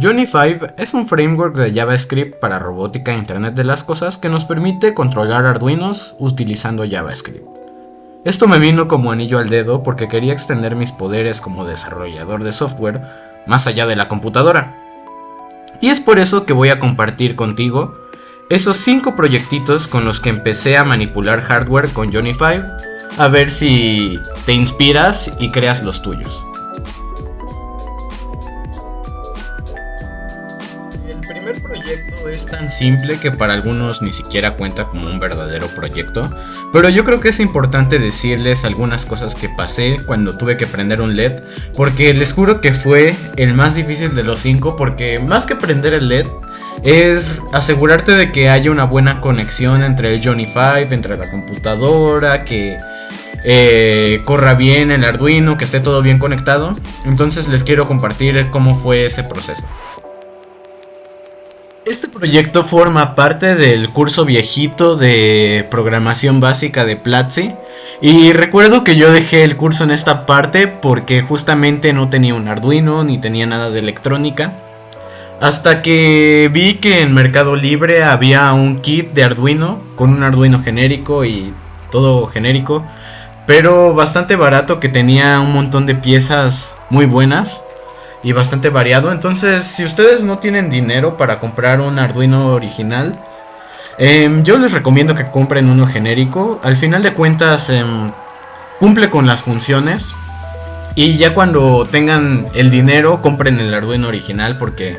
Johnny 5 es un framework de JavaScript para robótica e Internet de las cosas que nos permite controlar Arduinos utilizando JavaScript. Esto me vino como anillo al dedo porque quería extender mis poderes como desarrollador de software más allá de la computadora. Y es por eso que voy a compartir contigo esos 5 proyectitos con los que empecé a manipular hardware con Johnny 5, a ver si te inspiras y creas los tuyos. El primer proyecto es tan simple que para algunos ni siquiera cuenta como un verdadero proyecto, pero yo creo que es importante decirles algunas cosas que pasé cuando tuve que prender un LED, porque les juro que fue el más difícil de los 5, porque más que prender el LED es asegurarte de que haya una buena conexión entre el Johnny 5, entre la computadora, que corra bien el Arduino, que esté todo bien conectado. Entonces les quiero compartir cómo fue ese proceso. Este proyecto forma parte del curso viejito de programación básica de Platzi. Y recuerdo que yo dejé el curso en esta parte porque justamente no tenía un Arduino ni tenía nada de electrónica. Hasta que vi que en Mercado Libre había un kit de Arduino con un Arduino genérico y todo genérico, pero bastante barato, que tenía un montón de piezas muy buenas y bastante variado. Entonces, si ustedes no tienen dinero para comprar un Arduino original, yo les recomiendo que compren uno genérico. Al final de cuentas, cumple con las funciones. Y ya cuando tengan el dinero, compren el Arduino original, porque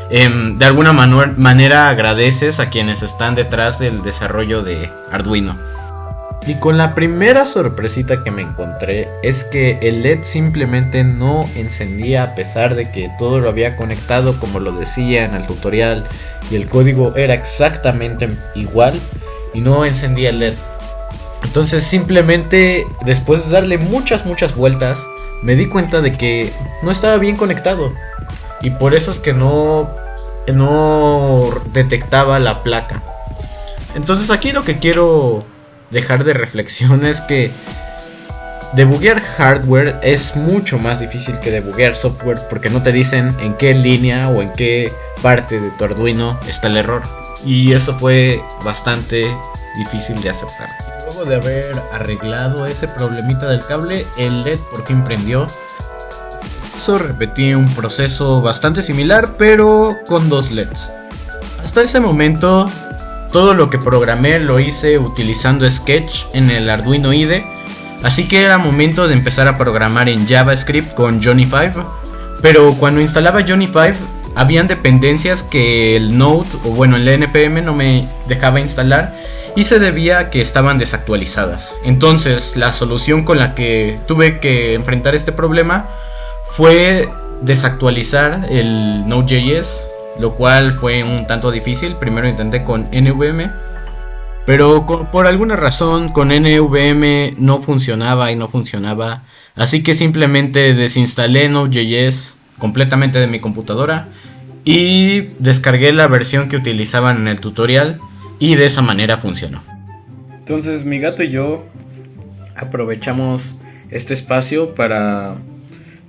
de alguna manera agradeces a quienes están detrás del desarrollo de Arduino. Y con la primera sorpresita que me encontré es que el LED simplemente no encendía, a pesar de que todo lo había conectado como lo decía en el tutorial y el código era exactamente igual, y no encendía el LED. Entonces simplemente, después de darle muchas vueltas, me di cuenta de que no estaba bien conectado, y por eso es que no detectaba la placa. Entonces aquí lo que quiero dejar de reflexión es que debuguear hardware es mucho más difícil que debuguear software, porque no te dicen en qué línea o en qué parte de tu Arduino está el error, y eso fue bastante difícil de aceptar. Luego de haber arreglado ese problemita del cable, el LED por fin prendió. Eso repetí un proceso bastante similar, pero con 2 LEDs. Hasta ese momento todo lo que programé lo hice utilizando Sketch en el Arduino IDE, así que era momento de empezar a programar en JavaScript con Johnny 5. Pero cuando instalaba Johnny 5 habían dependencias que el Node, o bueno, el NPM no me dejaba instalar, y se debía a que estaban desactualizadas. Entonces la solución con la que tuve que enfrentar este problema fue desactualizar el Node.js, lo cual fue un tanto difícil. Primero intenté con NVM, pero por alguna razón con NVM no funcionaba, así que simplemente desinstalé Node.js completamente de mi computadora y descargué la versión que utilizaban en el tutorial, y de esa manera funcionó. Entonces mi gato y yo aprovechamos este espacio para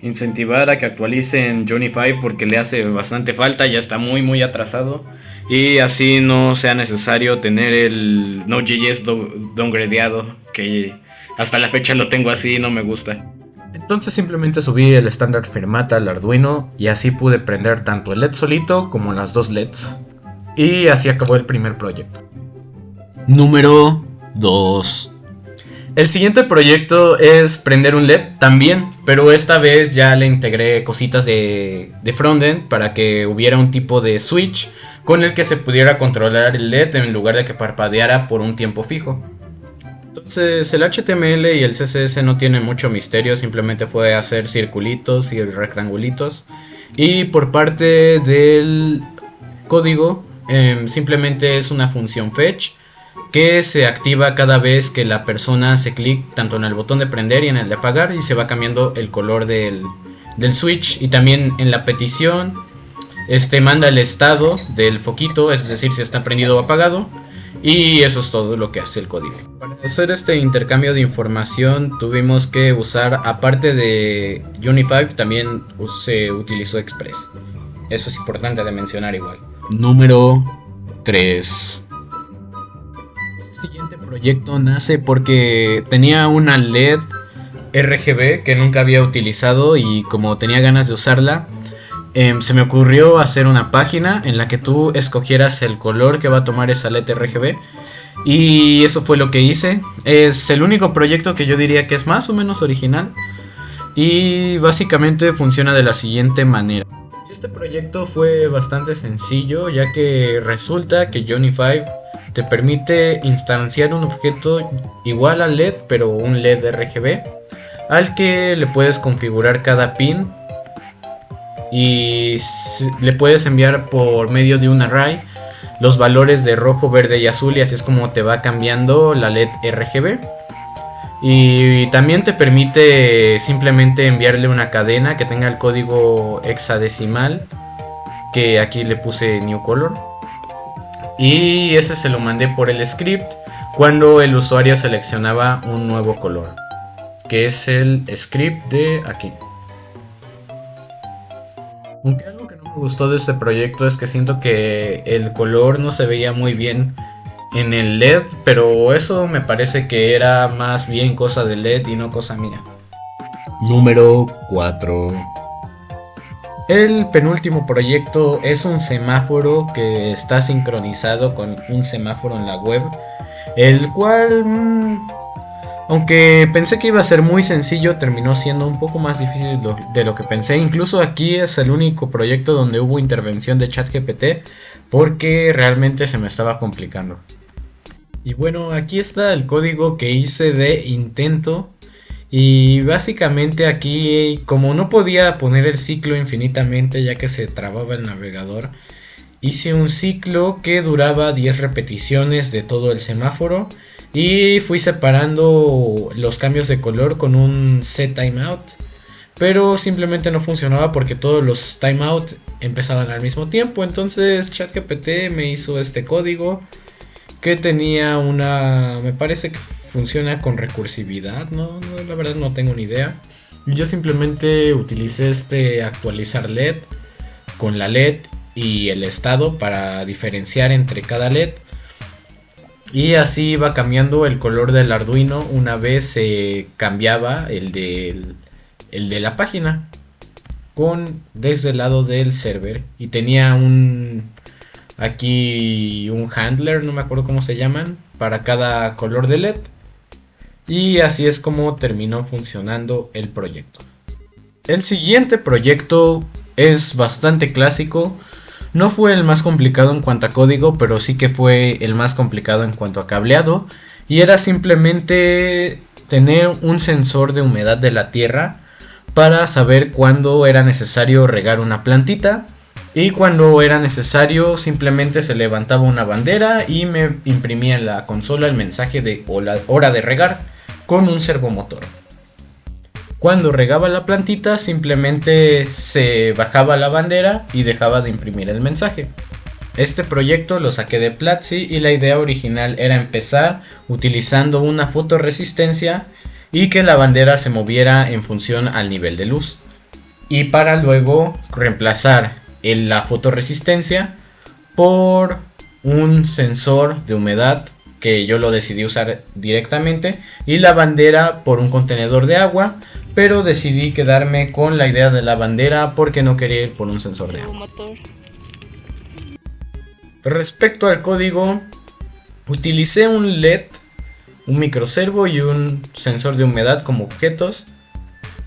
incentivar a que actualicen Johnny 5, porque le hace bastante falta, ya está muy atrasado, y así no sea necesario tener el Node.js downgradeado, que hasta la fecha lo tengo así y no me gusta. Entonces simplemente subí el estándar Firmata al Arduino, y así pude prender tanto el LED solito como las 2 LEDs, y así acabó el primer proyecto. Número 2. El siguiente proyecto es prender un LED también, pero esta vez ya le integré cositas de frontend para que hubiera un tipo de switch con el que se pudiera controlar el LED en lugar de que parpadeara por un tiempo fijo. Entonces el HTML y el CSS no tienen mucho misterio, simplemente fue hacer circulitos y rectangulitos. Y por parte del código, simplemente es una función fetch que se activa cada vez que la persona hace clic tanto en el botón de prender y en el de apagar, y se va cambiando el color del switch. Y también en la petición manda el estado del foquito, es decir, si está prendido o apagado, y eso es todo lo que hace el código. Para hacer este intercambio de información tuvimos que usar, aparte de Johnny 5, también se utilizó Express. Eso es importante de mencionar igual. Número 3. El siguiente proyecto nace porque tenía una LED RGB que nunca había utilizado y como tenía ganas de usarla, se me ocurrió hacer una página en la que tú escogieras el color que va a tomar esa LED RGB. Y eso fue lo que hice. Es el único proyecto que yo diría que es más o menos original. Y básicamente funciona de la siguiente manera. Este proyecto fue bastante sencillo, ya que resulta que Johnny 5 te permite instanciar un objeto igual al LED, pero un LED RGB, al que le puedes configurar cada pin y le puedes enviar por medio de un array los valores de rojo, verde y azul, y así es como te va cambiando la LED RGB. Y también te permite simplemente enviarle una cadena que tenga el código hexadecimal, que aquí le puse new color, y ese se lo mandé por el script cuando el usuario seleccionaba un nuevo color, que es el script de aquí. Aunque algo que no me gustó de este proyecto es que siento que el color no se veía muy bien en el LED, pero eso me parece que era más bien cosa del LED y no cosa mía. Número 4. El penúltimo proyecto es un semáforo que está sincronizado con un semáforo en la web, el cual, aunque pensé que iba a ser muy sencillo, terminó siendo un poco más difícil de lo que pensé. Incluso aquí es el único proyecto donde hubo intervención de ChatGPT, porque realmente se me estaba complicando. Y bueno, aquí está el código que hice de intento. Y básicamente aquí, como no podía poner el ciclo infinitamente ya que se trababa el navegador, hice un ciclo que duraba 10 repeticiones de todo el semáforo. Y fui separando los cambios de color con un set timeout. Pero simplemente no funcionaba porque todos los timeout empezaban al mismo tiempo. Entonces ChatGPT me hizo este código que tenía una... me parece que funciona con recursividad. No, la verdad no tengo ni idea. Yo simplemente utilicé este actualizar LED con la LED y el estado para diferenciar entre cada LED. Y así iba cambiando el color del Arduino una vez se cambiaba el de la página desde el lado del server. Y tenía aquí un handler, no me acuerdo cómo se llaman, para cada color de LED. Y así es como terminó funcionando el proyecto. El siguiente proyecto es bastante clásico. No fue el más complicado en cuanto a código, pero sí que fue el más complicado en cuanto a cableado. Y era simplemente tener un sensor de humedad de la tierra para saber cuándo era necesario regar una plantita. Y cuando era necesario simplemente se levantaba una bandera y me imprimía en la consola el mensaje de hora de regar con un servomotor. Cuando regaba la plantita simplemente se bajaba la bandera y dejaba de imprimir el mensaje. Este proyecto lo saqué de Platzi y la idea original era empezar utilizando una fotorresistencia y que la bandera se moviera en función al nivel de luz. Y para luego reemplazar la fotorresistencia por un sensor de humedad que yo lo decidí usar directamente y la bandera por un contenedor de agua, pero decidí quedarme con la idea de la bandera porque no quería ir por un sensor de agua. Respecto al código, utilicé un LED, un microservo y un sensor de humedad como objetos.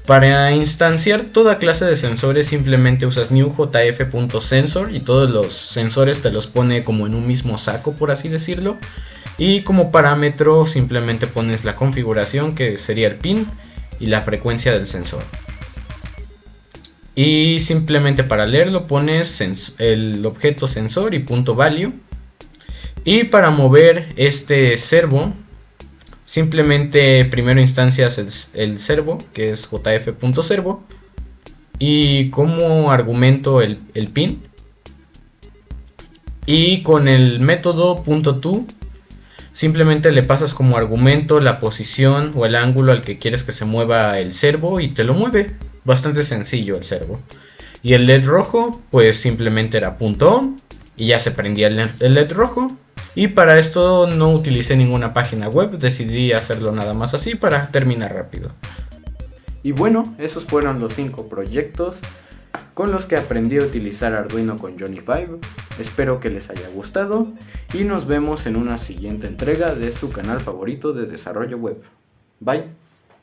Para instanciar toda clase de sensores simplemente usas newjf.sensor y todos los sensores te los pone como en un mismo saco, por así decirlo. Y como parámetro simplemente pones la configuración, que sería el pin y la frecuencia del sensor. Y simplemente para leerlo pones el objeto sensor y .value. Y para mover este servo, simplemente primero instancias el servo, que es jf.servo, y como argumento el pin. Y con el método .to simplemente le pasas como argumento la posición o el ángulo al que quieres que se mueva el servo y te lo mueve. Bastante sencillo el servo. Y el LED rojo, pues simplemente era punto on y ya se prendía el LED rojo. Y para esto no utilicé ninguna página web, decidí hacerlo nada más así para terminar rápido. Y bueno, esos fueron los 5 proyectos con los que aprendí a utilizar Arduino con Johnny 5. Espero que les haya gustado y nos vemos en una siguiente entrega de su canal favorito de desarrollo web. Bye.